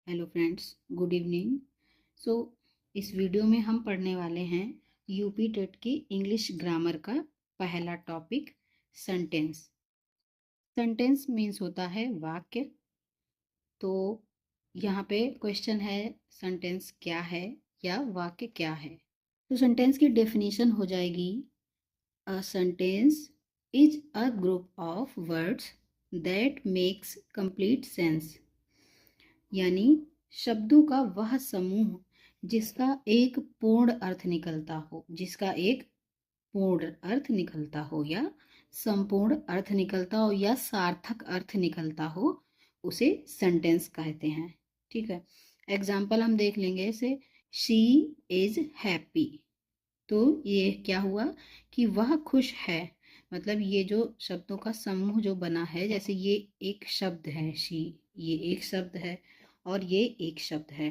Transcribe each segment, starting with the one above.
Hello friends, good evening. So इस video में हम पढ़ने वाले हैं यूपी टेट की इंग्लिश ग्रामर का पहला टॉपिक सेंटेंस। सेंटेंस मीन्स होता है वाक्य। तो यहाँ पे क्वेश्चन है, सेंटेंस क्या है या वाक्य क्या है। तो सेंटेंस की डेफिनेशन हो जाएगी, a sentence is a group of words that makes complete sense. यानी शब्दों का वह समूह जिसका एक पूर्ण अर्थ निकलता हो, जिसका एक पूर्ण अर्थ निकलता हो या संपूर्ण अर्थ निकलता हो या सार्थक अर्थ निकलता हो, उसे सेंटेंस कहते हैं। ठीक है, एग्जाम्पल हम देख लेंगे। जैसे शी इज हैप्पी, तो ये क्या हुआ कि वह खुश है। मतलब ये जो शब्दों का समूह जो बना है, जैसे ये एक शब्द है शी, ये एक शब्द है और ये एक शब्द है,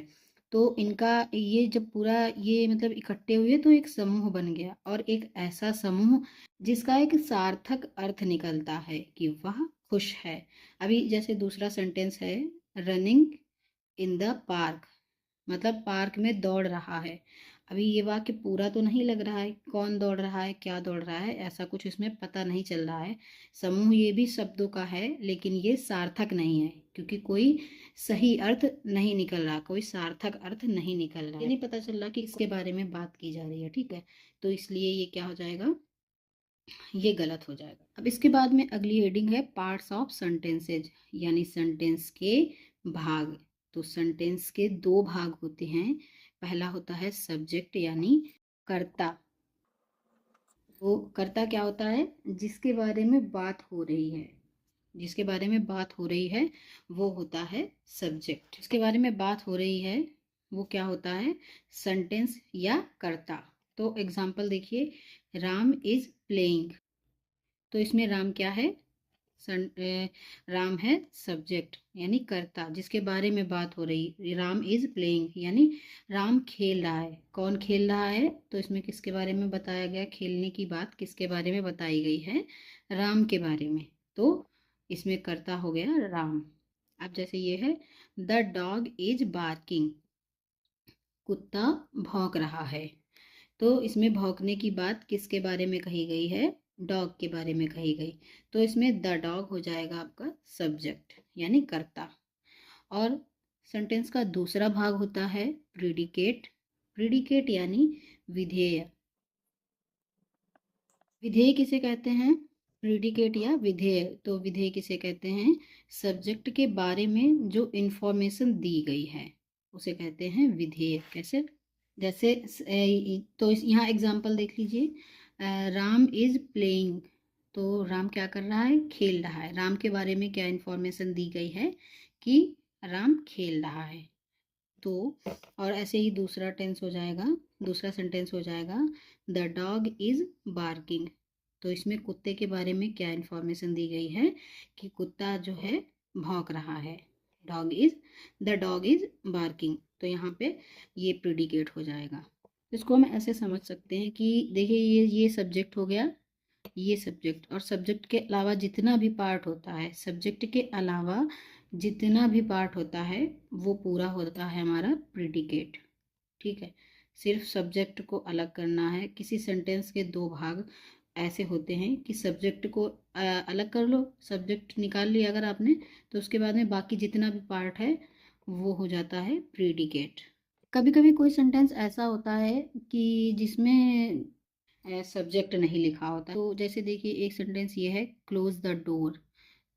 तो इनका ये जब पूरा ये मतलब इकट्ठे हुए तो एक समूह बन गया। और एक ऐसा समूह जिसका एक सार्थक अर्थ निकलता है कि वह खुश है। अभी जैसे दूसरा सेंटेंस है, रनिंग इन द पार्क, मतलब पार्क में दौड़ रहा है। अभी ये वाक्य पूरा तो नहीं लग रहा है, कौन दौड़ रहा है, क्या दौड़ रहा है, ऐसा कुछ इसमें पता नहीं चल रहा है। समूह ये भी शब्दों का है, लेकिन ये सार्थक नहीं है क्योंकि कोई सही अर्थ नहीं निकल रहा, कोई सार्थक अर्थ नहीं निकल रहा, ये नहीं पता चल रहा कि इसके बारे में बात की जा रही है। ठीक है, तो इसलिए ये क्या हो जाएगा, ये गलत हो जाएगा। अब इसके बाद में अगली हेडिंग है पार्ट्स ऑफ सेंटेंसेज, यानी सेंटेंस के भाग। तो सेंटेंस के दो भाग होते हैं। पहला होता है सब्जेक्ट यानी कर्ता। तो कर्ता क्या होता है, जिसके बारे में बात हो रही है, जिसके बारे में बात हो रही है वो होता है सब्जेक्ट। जिसके बारे में बात हो रही है वो क्या होता है, सेंटेंस या कर्ता। तो एग्जाम्पल देखिए, राम इज प्लेइंग, तो इसमें राम क्या है, राम है सब्जेक्ट यानी कर्ता, जिसके बारे में बात हो रही। राम इज प्लेइंग यानी राम खेल रहा है। कौन खेल रहा है, तो इसमें किसके बारे में बताया गया, खेलने की बात किसके बारे में बताई गई है, राम के बारे में। तो इसमें कर्ता हो गया राम। अब जैसे ये है, द डॉग इज बार्किंग, कुत्ता भौंक रहा है। तो इसमें भौंकने की बात किसके बारे में कही गई है, डॉग के बारे में कही गई। तो इसमें द डॉग हो जाएगा आपका सब्जेक्ट यानी कर्ता। और सेंटेंस का दूसरा भाग होता है प्रीडिकेट। प्रीडिकेट यानी विधेय। विधेय किसे कहते हैं, प्रीडिकेट या विधेय। तो विधेय किसे कहते हैं, सब्जेक्ट के बारे में जो इंफॉर्मेशन दी गई है उसे कहते हैं विधेय। कैसे, जैसे तो यहाँ एग्जांपल देख लीजिए, राम इज प्लेइंग, तो राम क्या कर रहा है, खेल रहा है। राम के बारे में क्या इंफॉर्मेशन दी गई है कि राम खेल रहा है। तो और ऐसे ही दूसरा टेंस हो जाएगा, दूसरा सेंटेंस हो जाएगा, द डॉग इज बार्किंग। तो इसमें कुत्ते के बारे में क्या इंफॉर्मेशन दी गई है कि कुत्ता जो है भौंक रहा है। द डॉग इज बार्किंग, तो यहाँ पे ये प्रीडिकेट हो जाएगा। इसको हम ऐसे समझ सकते हैं कि देखिए ये सब्जेक्ट हो गया, ये सब्जेक्ट, और सब्जेक्ट के अलावा जितना भी पार्ट होता है, सब्जेक्ट के अलावा जितना भी पार्ट होता है वो पूरा होता है हमारा प्रीडिकेट। ठीक है, सिर्फ सब्जेक्ट को अलग करना है। किसी सेंटेंस के दो भाग ऐसे होते हैं कि सब्जेक्ट को अलग कर लो, सब्जेक्ट निकाल लिया अगर आपने, तो उसके बाद में बाकी जितना भी पार्ट है वो हो जाता है प्रीडिकेट। कभी कभी कोई सेंटेंस ऐसा होता है कि जिसमें सब्जेक्ट नहीं लिखा होता। तो जैसे देखिए एक सेंटेंस ये है, क्लोज द डोर।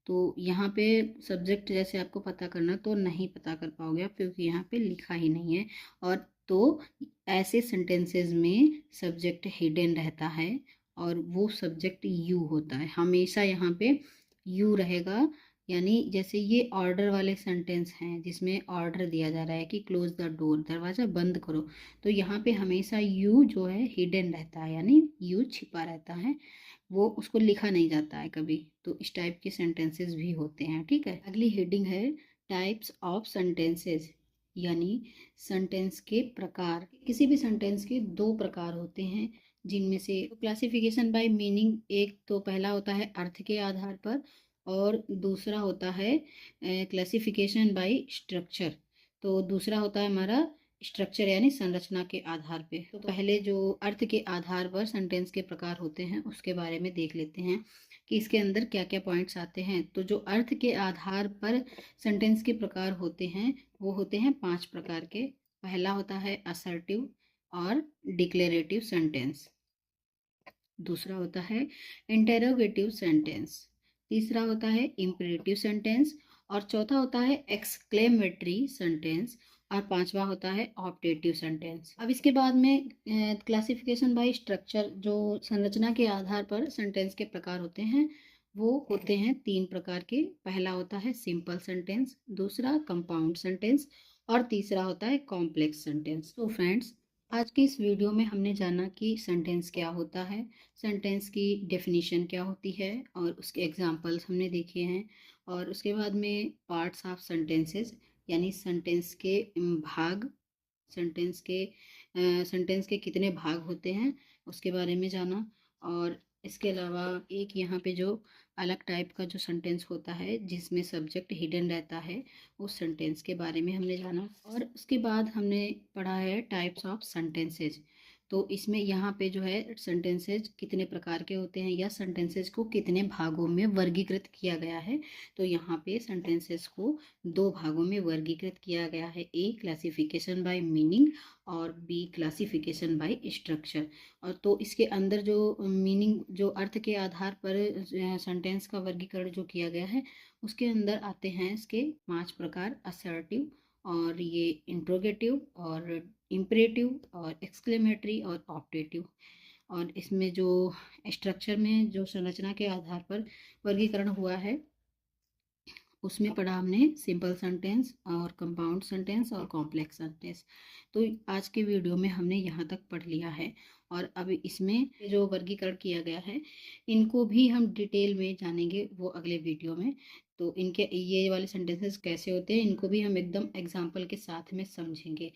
तो यहाँ पे सब्जेक्ट जैसे आपको पता करना तो नहीं पता कर पाओगे आप, क्योंकि यहाँ पे लिखा ही नहीं है। और तो ऐसे सेंटेंसेस में सब्जेक्ट हिडन रहता है और वो सब्जेक्ट यू होता है हमेशा, यहाँ पे यू रहेगा। यानी जैसे ये ऑर्डर वाले सेंटेंस हैं जिसमें ऑर्डर दिया जा रहा है कि क्लोज द डोर, दरवाज़ा बंद करो, तो यहाँ पे हमेशा यू जो है हिडन रहता है, यानी यू छिपा रहता है, वो उसको लिखा नहीं जाता है कभी। तो इस टाइप के सेंटेंसेस भी होते हैं। ठीक है, अगली हेडिंग है टाइप्स ऑफ सेंटेंसेस, यानी सेंटेंस के प्रकार। किसी भी सेंटेंस के दो प्रकार होते हैं, जिनमें से क्लासिफिकेशन बाय मीनिंग, एक तो पहला होता है अर्थ के आधार पर और दूसरा होता है क्लासिफिकेशन बाय स्ट्रक्चर। तो दूसरा होता है हमारा स्ट्रक्चर यानी संरचना के आधार पे। तो पहले जो अर्थ के आधार पर सेंटेंस के प्रकार होते हैं उसके बारे में देख लेते हैं कि इसके अंदर क्या क्या पॉइंट्स आते हैं। तो जो अर्थ के आधार पर सेंटेंस के प्रकार होते हैं वो होते हैं 5 प्रकार के। पहला होता है असर्टिव और डिक्लेरेटिव सेंटेंस, दूसरा होता है इंटेरोगेटिव सेंटेंस, तीसरा होता है इम्परेटिव सेंटेंस और चौथा होता है एक्सक्लेमेटरी सेंटेंस और पांचवा होता है ऑप्टेटिव सेंटेंस। अब इसके बाद में क्लासिफिकेशन बाय स्ट्रक्चर, जो संरचना के आधार पर सेंटेंस के प्रकार होते हैं वो होते हैं 3 प्रकार के। पहला होता है सिंपल सेंटेंस, दूसरा कंपाउंड सेंटेंस और तीसरा होता है कॉम्प्लेक्स सेंटेंस। तो फ्रेंड्स, आज की इस वीडियो में हमने जाना कि सेंटेंस क्या होता है, सेंटेंस की डेफिनेशन क्या होती है और उसके एग्जांपल्स हमने देखे हैं, और उसके बाद में पार्ट्स ऑफ सेंटेंसेस यानी सेंटेंस के भाग, सेंटेंस के सेंटेंस के कितने भाग होते हैं उसके बारे में जाना। और इसके अलावा एक यहाँ पे जो अलग टाइप का जो सेंटेंस होता है जिसमें सब्जेक्ट हिडन रहता है, उस सेंटेंस के बारे में हमने जाना। और उसके बाद हमने पढ़ा है टाइप्स ऑफ सेंटेंसेज। तो इसमें यहाँ पे जो है सेंटेंसेज कितने प्रकार के होते हैं या सेंटेंसेज को कितने भागों में वर्गीकृत किया गया है। तो यहाँ पे सेंटेंसेस को 2 भागों में वर्गीकृत किया गया है, ए क्लासिफिकेशन बाय मीनिंग और बी क्लासिफिकेशन बाय स्ट्रक्चर। और तो इसके अंदर जो मीनिंग, जो अर्थ के आधार पर सेंटेंस का वर्गीकरण जो किया गया है उसके अंदर आते हैं इसके 5 प्रकार, असर्टिव और ये इंट्रोगेटिव और इम्परेटिव और एक्सक्लेमेटरी और ऑप्टेटिव। और इसमें जो स्ट्रक्चर में जो संरचना के आधार पर वर्गीकरण हुआ है उसमें पढ़ा हमने सिंपल सेंटेंस और कंपाउंड सेंटेंस और कॉम्प्लेक्स सेंटेंस। तो आज के वीडियो में हमने यहाँ तक पढ़ लिया है और अब इसमें जो वर्गीकरण किया गया है इनको भी हम डिटेल में जानेंगे वो अगले वीडियो में। तो इनके ये वाले सेंटेंसेस कैसे होते हैं इनको भी हम एकदम एग्जाम्पल के साथ में समझेंगे।